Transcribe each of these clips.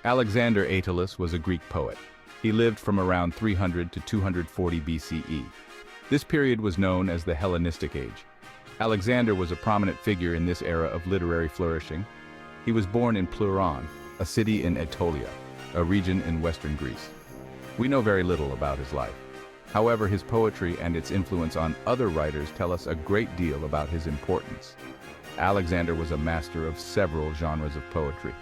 Alexander Aetolus was a Greek poet. He lived from around 300 to 240 BCE. This period was known as the Hellenistic Age. Alexander was a prominent figure in this era of literary flourishing. He was born in Pleuron, a city in Aetolia, a region in western Greece. We know very little about his life. However, his poetry and its influence on other writers tell us a great deal about his importance. Alexander was a master of several genres of poetry.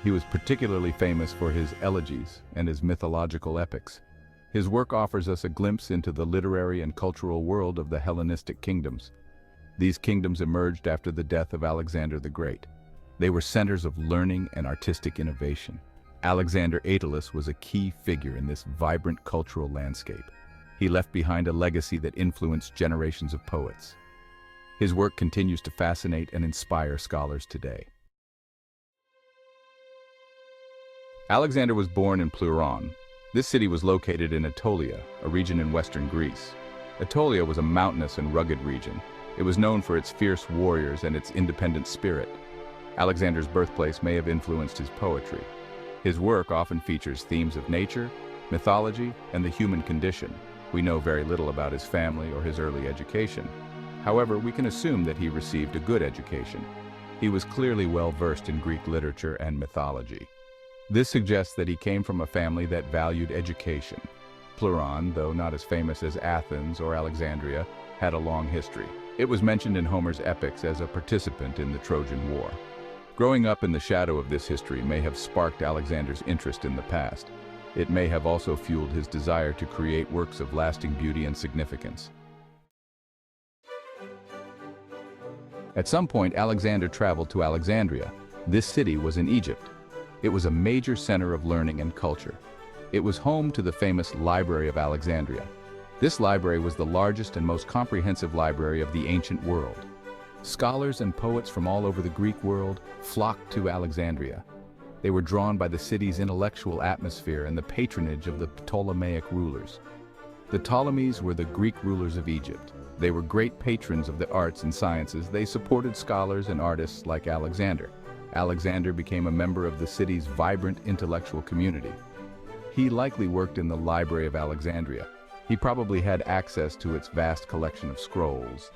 He was particularly famous for his elegies and his mythological epics. His work offers us a glimpse into the literary and cultural world of the Hellenistic kingdoms. These kingdoms emerged after the death of Alexander the Great. They were centers of learning and artistic innovation. Alexander Aetolus was a key figure in this vibrant cultural landscape. He left behind a legacy that influenced generations of poets. His work continues to fascinate and inspire scholars today. Alexander was born in Pleuron. This city was located in Aetolia, a region in western Greece. Aetolia was a mountainous and rugged region. It was known for its fierce warriors and its independent spirit. Alexander's birthplace may have influenced his poetry. His work often features themes of nature, mythology, and the human condition. We know very little about his family or his early education. However, we can assume that he received a good education. He was clearly well-versed in Greek literature and mythology. This suggests that he came from a family that valued education. Pleuron, though not as famous as Athens or Alexandria, had a long history. It was mentioned in Homer's epics as a participant in the Trojan War. Growing up in the shadow of this history may have sparked Alexander's interest in the past. It may have also fueled his desire to create works of lasting beauty and significance. At some point, Alexander traveled to Alexandria. This city was in Egypt. It was a major center of learning and culture. It was home to the famous Library of Alexandria. This library was the largest and most comprehensive library of the ancient world. Scholars and poets from all over the Greek world flocked to Alexandria. They were drawn by the city's intellectual atmosphere and the patronage of the Ptolemaic rulers. The Ptolemies were the Greek rulers of Egypt. They were great patrons of the arts and sciences. They supported scholars and artists like Alexander. Alexander became a member of the city's vibrant intellectual community. He likely worked in the Library of Alexandria. He probably had access to its vast collection of scrolls.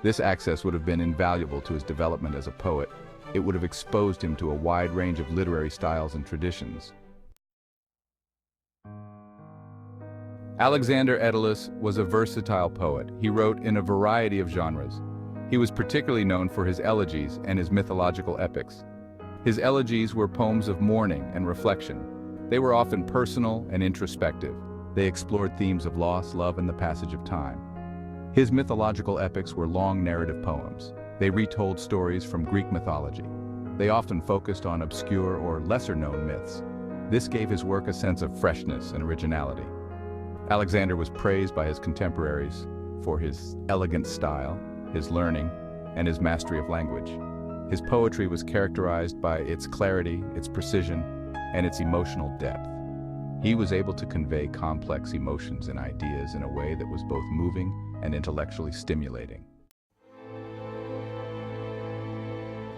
This access would have been invaluable to his development as a poet. It would have exposed him to a wide range of literary styles and traditions. Alexander Aetolus was a versatile poet. He wrote in a variety of genres. He was particularly known for his elegies and his mythological epics. His elegies were poems of mourning and reflection. They were often personal and introspective. They explored themes of loss, love, and the passage of time. His mythological epics were long narrative poems. They retold stories from Greek mythology. They often focused on obscure or lesser-known myths. This gave his work a sense of freshness and originality. Alexander was praised by his contemporaries for his elegant style, his learning, and his mastery of language. His poetry was characterized by its clarity, its precision, and its emotional depth. He was able to convey complex emotions and ideas in a way that was both moving and intellectually stimulating.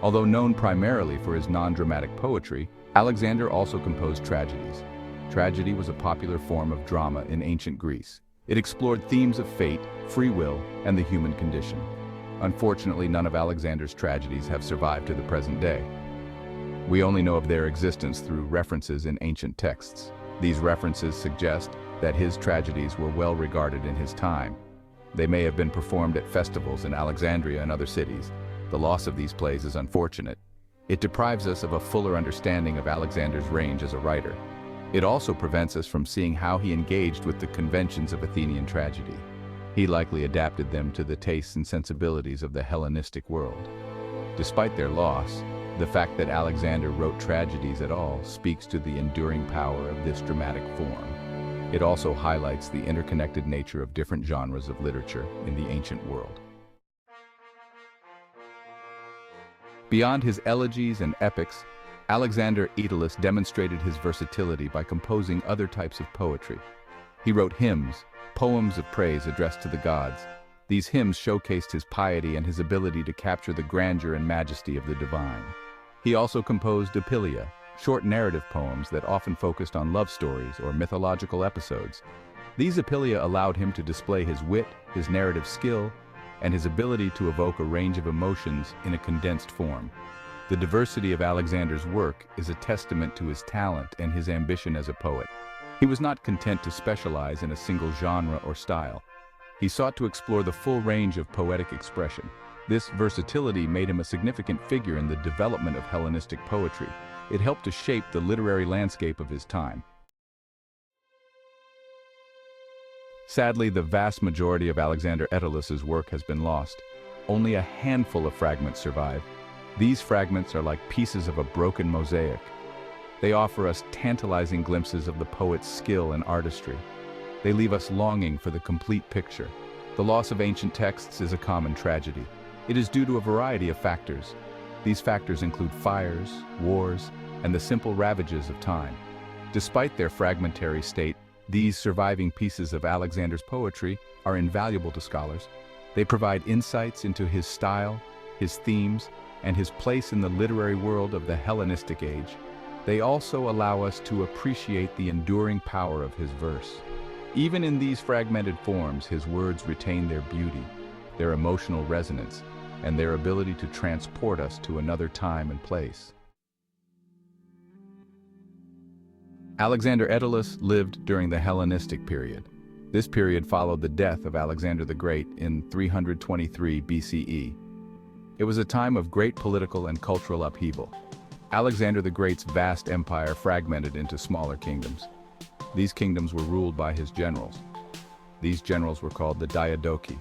Although known primarily for his non-dramatic poetry, Alexander also composed tragedies. Tragedy was a popular form of drama in ancient Greece. It explored themes of fate, free will, and the human condition. Unfortunately, none of Alexander's tragedies have survived to the present day. We only know of their existence through references in ancient texts. These references suggest that his tragedies were well regarded in his time. They may have been performed at festivals in Alexandria and other cities. The loss of these plays is unfortunate. It deprives us of a fuller understanding of Alexander's range as a writer. It also prevents us from seeing how he engaged with the conventions of Athenian tragedy. He likely adapted them to the tastes and sensibilities of the Hellenistic world. Despite their loss, the fact that Alexander wrote tragedies at all speaks to the enduring power of this dramatic form. It also highlights the interconnected nature of different genres of literature in the ancient world. Beyond his elegies and epics, Alexander Aetolus demonstrated his versatility by composing other types of poetry. He wrote hymns, poems of praise addressed to the gods. These hymns showcased his piety and his ability to capture the grandeur and majesty of the divine. He also composed epilia, short narrative poems that often focused on love stories or mythological episodes. These epilia allowed him to display his wit, his narrative skill, and his ability to evoke a range of emotions in a condensed form. The diversity of Alexander's work is a testament to his talent and his ambition as a poet. He was not content to specialize in a single genre or style. He sought to explore the full range of poetic expression. This versatility made him a significant figure in the development of Hellenistic poetry. It helped to shape the literary landscape of his time. Sadly, the vast majority of Alexander Aetolus's work has been lost. Only a handful of fragments survive. These fragments are like pieces of a broken mosaic. They offer us tantalizing glimpses of the poet's skill and artistry. They leave us longing for the complete picture. The loss of ancient texts is a common tragedy. It is due to a variety of factors. These factors include fires, wars, and the simple ravages of time. Despite their fragmentary state, these surviving pieces of Alexander's poetry are invaluable to scholars. They provide insights into his style, his themes, and his place in the literary world of the Hellenistic age. They also allow us to appreciate the enduring power of his verse. Even in these fragmented forms, his words retain their beauty, their emotional resonance, and their ability to transport us to another time and place. Alexander Aetolus lived during the Hellenistic period. This period followed the death of Alexander the Great in 323 BCE. It was a time of great political and cultural upheaval. Alexander the Great's vast empire fragmented into smaller kingdoms. These kingdoms were ruled by his generals. These generals were called the Diadochi.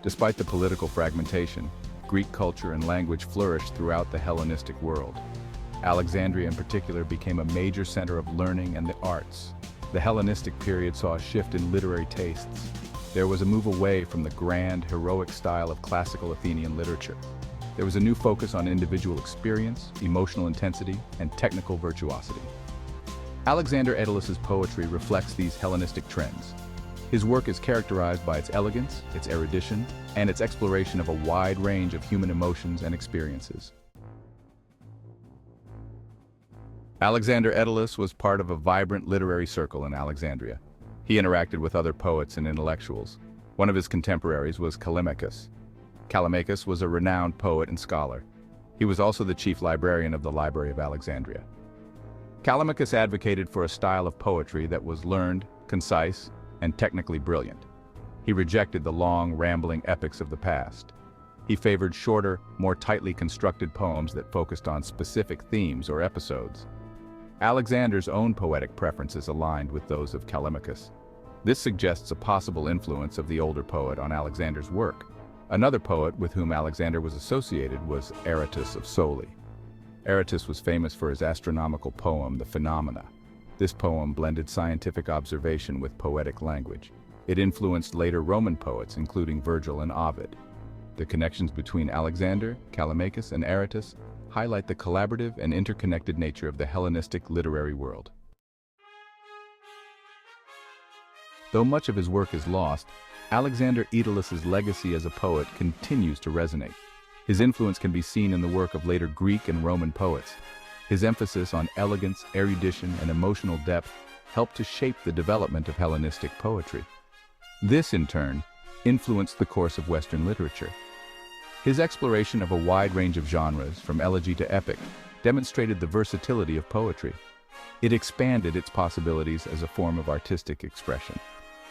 Despite the political fragmentation, Greek culture and language flourished throughout the Hellenistic world. Alexandria in particular became a major center of learning and the arts. The Hellenistic period saw a shift in literary tastes. There was a move away from the grand, heroic style of classical Athenian literature. There was a new focus on individual experience, emotional intensity, and technical virtuosity. Alexander Aetolus's poetry reflects these Hellenistic trends. His work is characterized by its elegance, its erudition, and its exploration of a wide range of human emotions and experiences. Alexander Aetolus was part of a vibrant literary circle in Alexandria. He interacted with other poets and intellectuals. One of his contemporaries was Callimachus. Callimachus was a renowned poet and scholar. He was also the chief librarian of the Library of Alexandria. Callimachus advocated for a style of poetry that was learned, concise, and technically brilliant. He rejected the long, rambling epics of the past. He favored shorter, more tightly constructed poems that focused on specific themes or episodes. Alexander's own poetic preferences aligned with those of Callimachus. This suggests a possible influence of the older poet on Alexander's work. Another poet with whom Alexander was associated was Aratus of Soli. Aratus was famous for his astronomical poem, The Phenomena. This poem blended scientific observation with poetic language. It influenced later Roman poets, including Virgil and Ovid. The connections between Alexander, Callimachus, and Aratus highlight the collaborative and interconnected nature of the Hellenistic literary world. Though much of his work is lost, Alexander Aetolus's legacy as a poet continues to resonate. His influence can be seen in the work of later Greek and Roman poets. His emphasis on elegance, erudition, and emotional depth helped to shape the development of Hellenistic poetry. This, in turn, influenced the course of Western literature. His exploration of a wide range of genres, from elegy to epic, demonstrated the versatility of poetry. It expanded its possibilities as a form of artistic expression.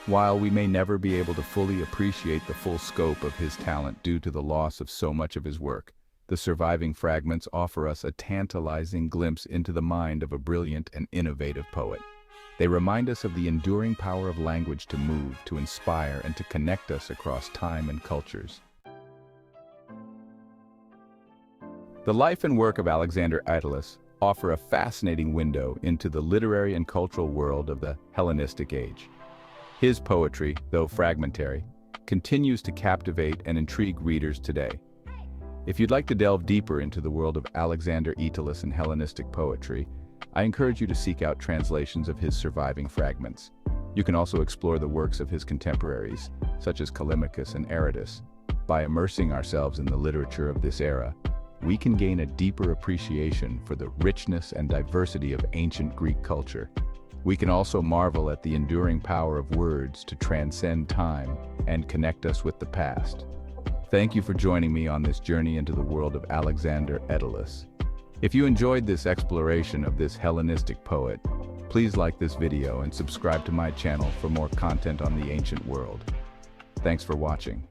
While we may never be able to fully appreciate the full scope of his talent due to the loss of so much of his work, the surviving fragments offer us a tantalizing glimpse into the mind of a brilliant and innovative poet. They remind us of the enduring power of language to move, to inspire, and to connect us across time and cultures. The life and work of Alexander Aetolus offer a fascinating window into the literary and cultural world of the Hellenistic age. His poetry, though fragmentary, continues to captivate and intrigue readers today. If you'd like to delve deeper into the world of Alexander Aetolus and Hellenistic poetry, I encourage you to seek out translations of his surviving fragments. You can also explore the works of his contemporaries, such as Callimachus and Aratus. By immersing ourselves in the literature of this era, we can gain a deeper appreciation for the richness and diversity of ancient Greek culture. We can also marvel at the enduring power of words to transcend time and connect us with the past. Thank you for joining me on this journey into the world of Alexander Aetolus. If you enjoyed this exploration of this Hellenistic poet, please like this video and subscribe to my channel for more content on the ancient world. Thanks for watching.